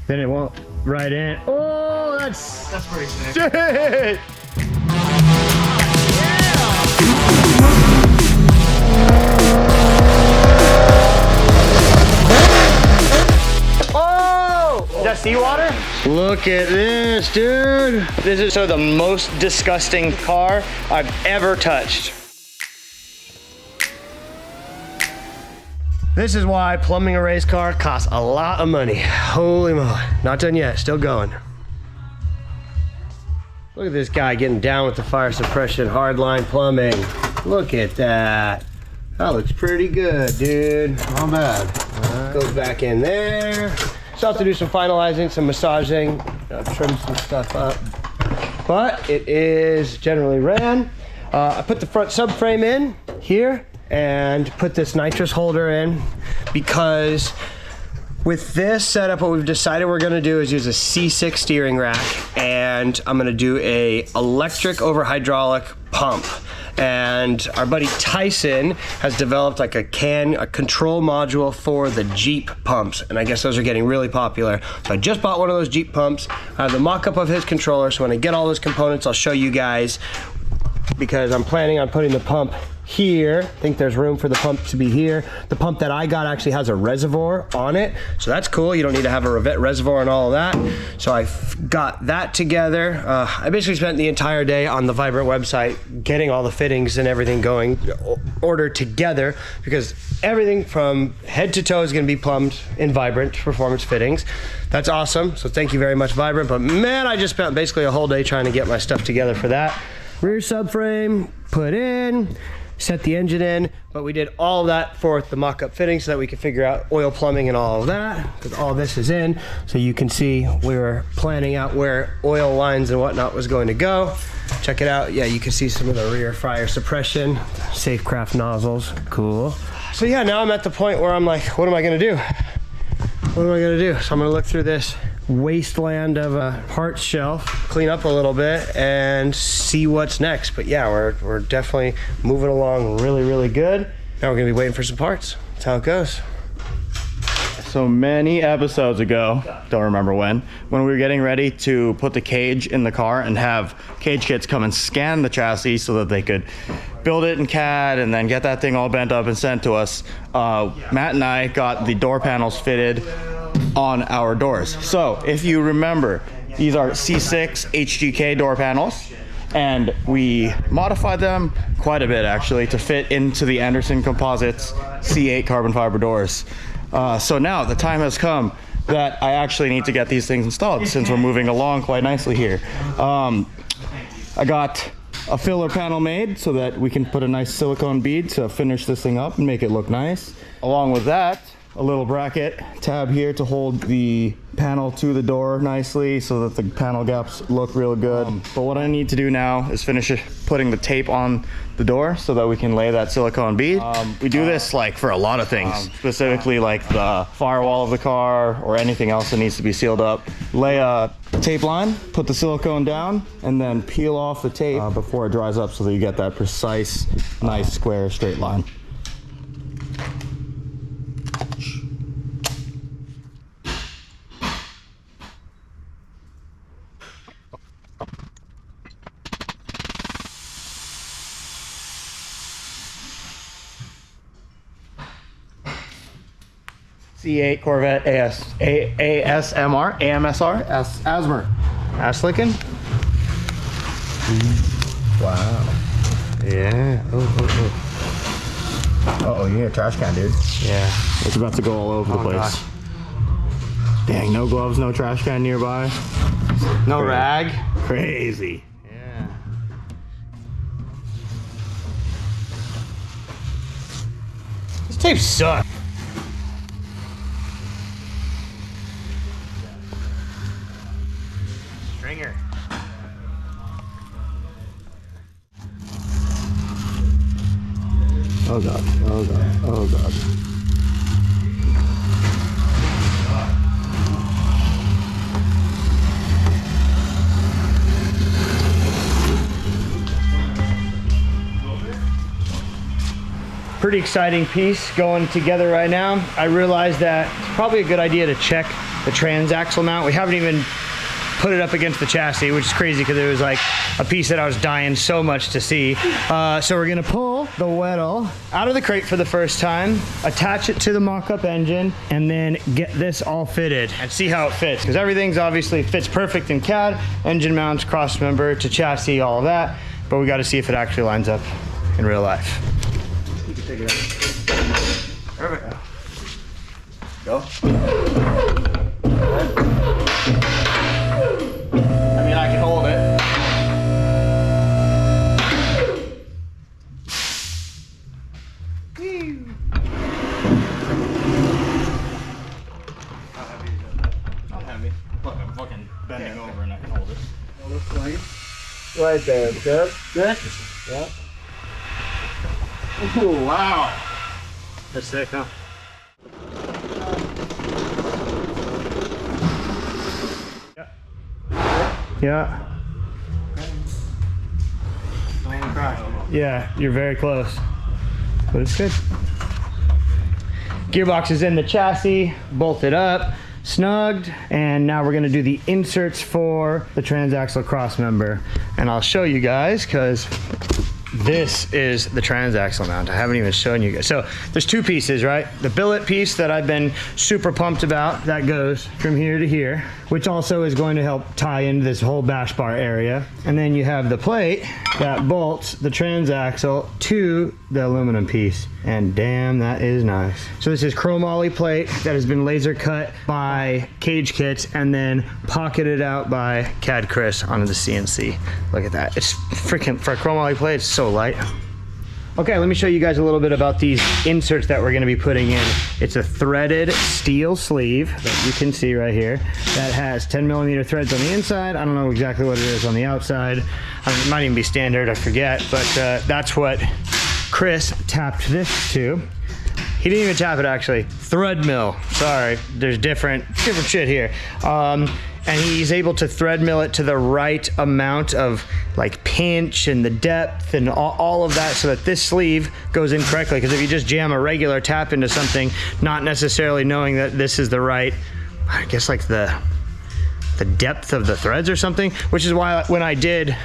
Then it won't ride in. Oh, that's pretty sick. Shit! Is that seawater? Look at this, dude. This is the most disgusting car I've ever touched. This is why plumbing a race car costs a lot of money. Holy moly. Not done yet, still going. Look at this guy getting down with the fire suppression hardline plumbing. Look at that. That looks pretty good, dude. Not bad. Goes back in there. Still have to do some finalizing, some massaging, trim some stuff up. But it is generally ran. I put the front subframe in here and put this nitrous holder in because with this setup, what we've decided we're gonna do is use a C6 steering rack, and I'm gonna do a electric over hydraulic pump. And our buddy Tyson has developed like a control module for the Jeep pumps, and I guess those are getting really popular. So I just bought one of those Jeep pumps. I have the mock-up of his controller, so when I get all those components, I'll show you guys, because I'm planning on putting the pump here. I think there's room for the pump to be here. The pump that I got actually has a reservoir on it, so that's cool. You don't need to have a reservoir and all of that. So I got that together. I basically spent the entire day on the Vibrant website getting all the fittings and everything going, ordered together, because everything from head to toe is gonna be plumbed in Vibrant Performance Fittings. That's awesome, so thank you very much, Vibrant. But man, I just spent basically a whole day trying to get my stuff together for that. Rear subframe put in, set the engine in, but we did all of that for the mock-up fitting so that we could figure out oil plumbing and all of that, because all this is in. So you can see we were planning out where oil lines and whatnot was going to go. Check it out. Yeah, you can see some of the rear fire suppression, Safecraft nozzles, cool. So yeah, now I'm at the point where I'm like, what am I gonna do? What am I gonna do? So I'm gonna look through this wasteland of a parts shelf, clean up a little bit, and see what's next. But yeah, we're definitely moving along really good. Now we're gonna be waiting for some parts. That's how it goes. So many episodes ago, don't remember when we were getting ready to put the cage in the car and have cage kits come and scan the chassis so that they could build it in CAD and then get that thing all bent up and sent to us. Matt and I got the door panels fitted on our doors. So if you remember, these are C6 HGK door panels, and we modified them quite a bit actually to fit into the Anderson Composites C8 carbon fiber doors. So now the time has come that I actually need to get these things installed since we're moving along quite nicely here. I got a filler panel made so that we can put a nice silicone bead to finish this thing up and make it look nice. Along with that, a little bracket tab here to hold the panel to the door nicely so that the panel gaps look real good. But what I need to do now is finish putting the tape on the door so that we can lay that silicone bead. We do this like for a lot of things, specifically like the firewall of the car or anything else that needs to be sealed up. Lay a tape line, put the silicone down, and then peel off the tape before it dries up so that you get that precise, nice square straight line. C8 Corvette ASMR, Aslicking. Wow. Yeah. Uh-oh, you need a trash can, dude. Yeah, it's about to go all over the place. God. Dang, no gloves, no trash can nearby. No rag. Crazy. Yeah. This tape sucks. Stringer. Oh god, oh god, oh god. Pretty exciting piece going together right now. I realized that it's probably a good idea to check the transaxle mount. We haven't even put it up against the chassis, which is crazy because it was like a piece that I was dying so much to see. So we're gonna pull the Weddle out of the crate for the first time, attach it to the mock-up engine, and then get this all fitted and see how it fits. Because everything's obviously fits perfect in CAD, engine mounts, cross member to chassis, all of that. But we gotta see if it actually lines up in real life. You can take it out. Perfect. Go. I mean, I can hold it. Not heavy. Look, I'm fucking bending over and I can hold it. Right there, good. Good? Yeah. Oh, wow. That's sick, huh? Yeah. Yeah, you're very close. But it's good. Gearbox is in the chassis, bolted up, snugged, and now we're gonna do the inserts for the transaxle cross member. And I'll show you guys, because this is the transaxle mount. I haven't even shown you guys. So there's two pieces, right? The billet piece that I've been super pumped about, that goes from here to here, which also is going to help tie into this whole bash bar area. And then you have the plate that bolts the transaxle to the aluminum piece. And damn, that is nice. So this is chromoly plate that has been laser cut by Cage Kits and then pocketed out by CAD Chris onto the CNC. Look at that. It's freaking, for a chromoly plate, it's so light. Okay, let me show you guys a little bit about these inserts that we're gonna be putting in. It's a threaded steel sleeve that you can see right here that has 10mm threads on the inside. I don't know exactly what it is on the outside. It might even be standard, I forget, but that's what Chris tapped this to. He didn't even tap it actually. Thread mill, sorry. There's different shit here. And he's able to thread mill it to the right amount of like pinch and the depth and all of that so that this sleeve goes in correctly. Because if you just jam a regular tap into something, not necessarily knowing that this is the right, I guess like the depth of the threads or something, which is why when I did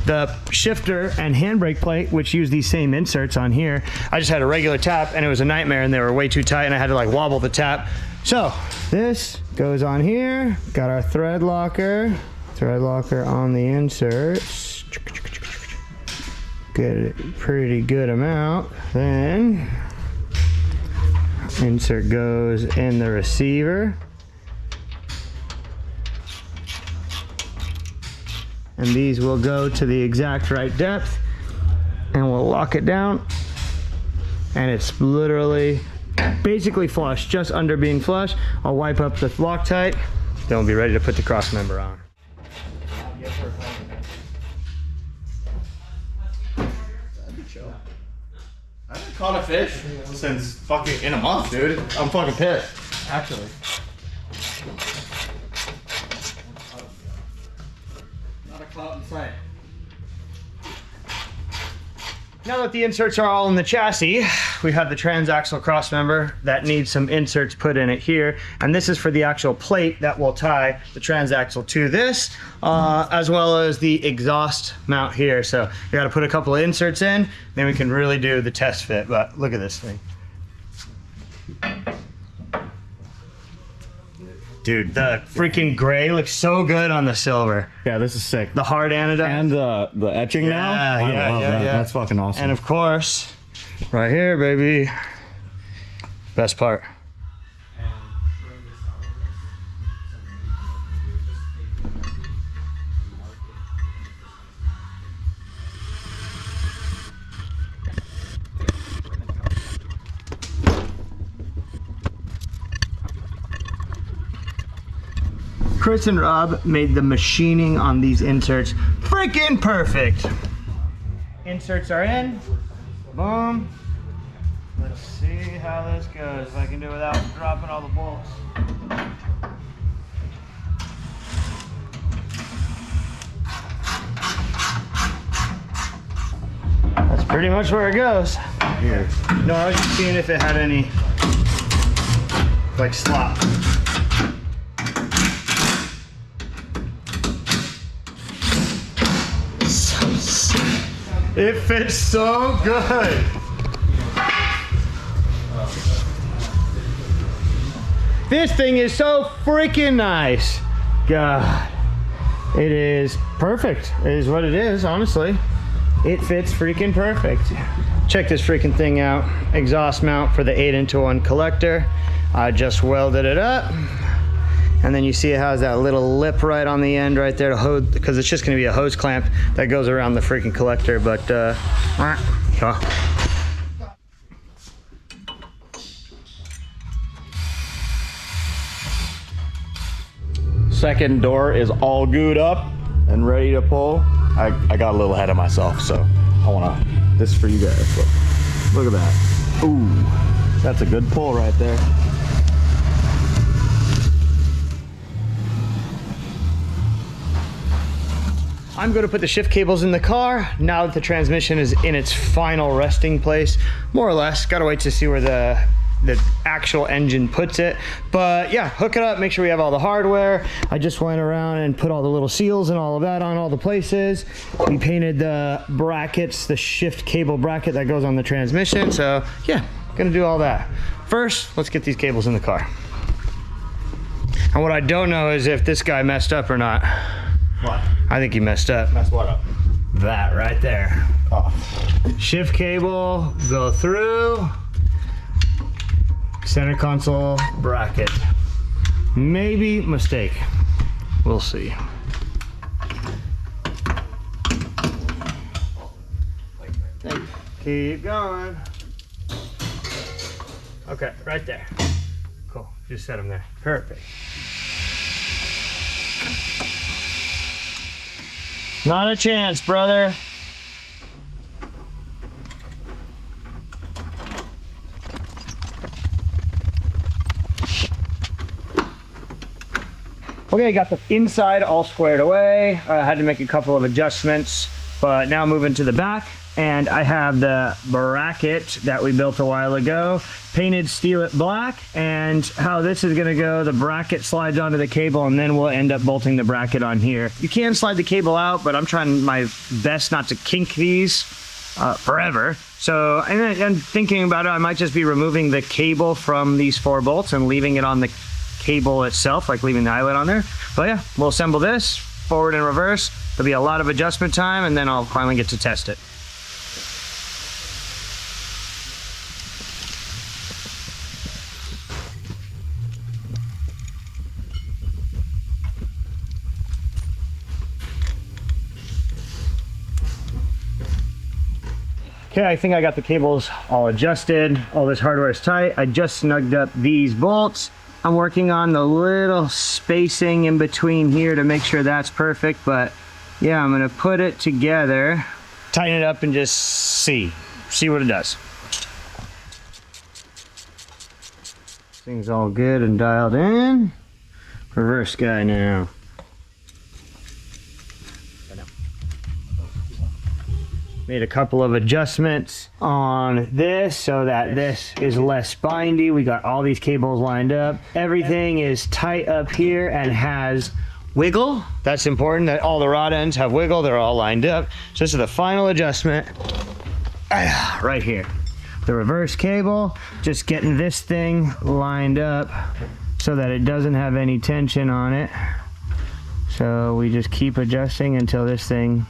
the shifter and handbrake plate, which use these same inserts on here, I just had a regular tap and it was a nightmare and they were way too tight and I had to like wobble the tap. So this goes on here, got our thread locker on the inserts, get a pretty good amount, then insert goes in the receiver, and these will go to the exact right depth and we'll lock it down, and it's literally basically flush, just under being flush. I'll wipe up the Loctite, then we'll be ready to put the cross member on. I haven't caught a fish since fucking in a month, dude. I'm fucking pissed. Actually. Not a clout in sight. Now that the inserts are all in the chassis, we have the transaxle cross member that needs some inserts put in it here. And this is for the actual plate that will tie the transaxle to this, as well as the exhaust mount here. So you gotta put a couple of inserts in, then we can really do the test fit. But look at this thing. Dude, the freaking gray looks so good on the silver. Yeah, this is sick. The hard anodine. And the etching now? I love that. That's fucking awesome. And of course, right here, baby, best part. Chris and Rob made the machining on these inserts freaking perfect. Inserts are in. Boom. Let's see how this goes. If I can do it without dropping all the bolts. That's pretty much where it goes. Here. No, I was just seeing if it had any like slop. It fits so good. This thing is so freaking nice. God, it is perfect. It is what it is, honestly. It fits freaking perfect. Check this freaking thing out. Exhaust mount for the 8-into-1 collector. I just welded it up. And then you see it has that little lip right on the end right there to hold, because it's just gonna be a hose clamp that goes around the freaking collector, but Second door is all gooed up and ready to pull. I got a little ahead of myself, so I wanna, this is for you guys. Look at that. Ooh, that's a good pull right there. I'm going to put the shift cables in the car now that the transmission is in its final resting place, more or less. Got to wait to see where the actual engine puts it, but yeah, hook it up, make sure we have all the hardware. I just went around and put all the little seals and all of that on all the places. We painted the brackets, the shift cable bracket that goes on the transmission, so yeah, gonna do all that. First, let's get these cables in the car. And what I don't know is if this guy messed up or not. What? I think he messed up. Messed what up? That right there. Oh. Shift cable, go through. Center console bracket. Maybe mistake. We'll see. Keep going. Okay, right there. Cool. Just set them there. Perfect. Not a chance, brother. Okay, got the inside all squared away. I had to make a couple of adjustments, but now moving to the back, and I have the bracket that we built a while ago, painted steel it black, and how this is gonna go, the bracket slides onto the cable, and then we'll end up bolting the bracket on here. You can slide the cable out, but I'm trying my best not to kink these forever. So, and thinking about it, I might just be removing the cable from these 4 bolts and leaving it on the cable itself, like leaving the eyelet on there. But yeah, we'll assemble this forward and reverse. There'll be a lot of adjustment time, and then I'll finally get to test it. Okay, I think I got the cables all adjusted. All this hardware is tight. I just snugged up these bolts. I'm working on the little spacing in between here to make sure that's perfect, but yeah, I'm gonna put it together, tighten it up, and just see what it does. Thing's all good and dialed in. Reverse guy now. Made a couple of adjustments on this so that this is less bindy. We got all these cables lined up. Everything is tight up here and has wiggle. That's important that all the rod ends have wiggle. They're all lined up. So this is the final adjustment right here. The reverse cable, just getting this thing lined up so that it doesn't have any tension on it. So we just keep adjusting until this thing,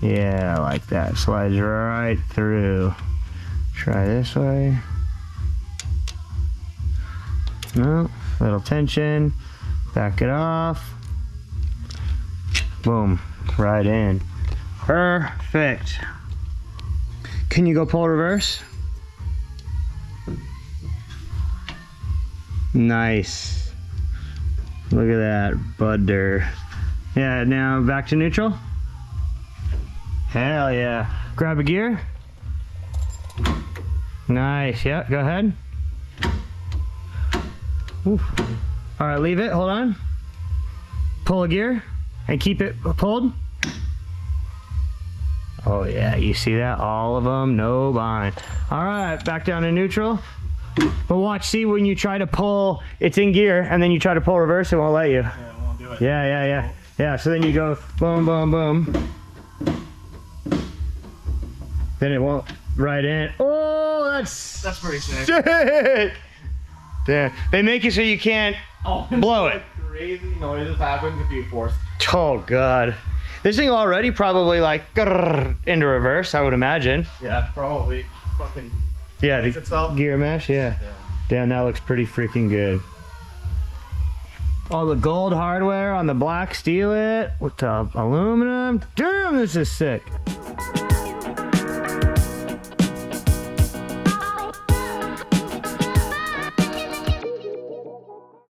yeah, like that, slides right through. Try this way. No, little tension. Back it off. Boom, right in. Perfect. Can you go pull reverse? Nice. Look at that, butter. Yeah, now back to neutral. Hell yeah. Grab a gear. Nice, yeah, go ahead. Oof. All right, leave it, hold on. Pull a gear and keep it pulled. Oh yeah, you see that? All of them, no bind. All right, back down to neutral. But watch, see when you try to pull, it's in gear, and then you try to pull reverse, it won't let you. Yeah, it won't do it. Yeah, so then you go boom, boom, boom. Then it won't right in. Oh, that's pretty sick. sick. Damn. They make it so you can't blow it. Crazy noises happen if you force. Oh God. This thing already probably like grrr, into reverse, I would imagine. Yeah, probably. Fucking. Yeah, the itself. gear mesh, yeah. Damn, that looks pretty freaking good. All the gold hardware on the black steel it with the aluminum. Damn, this is sick.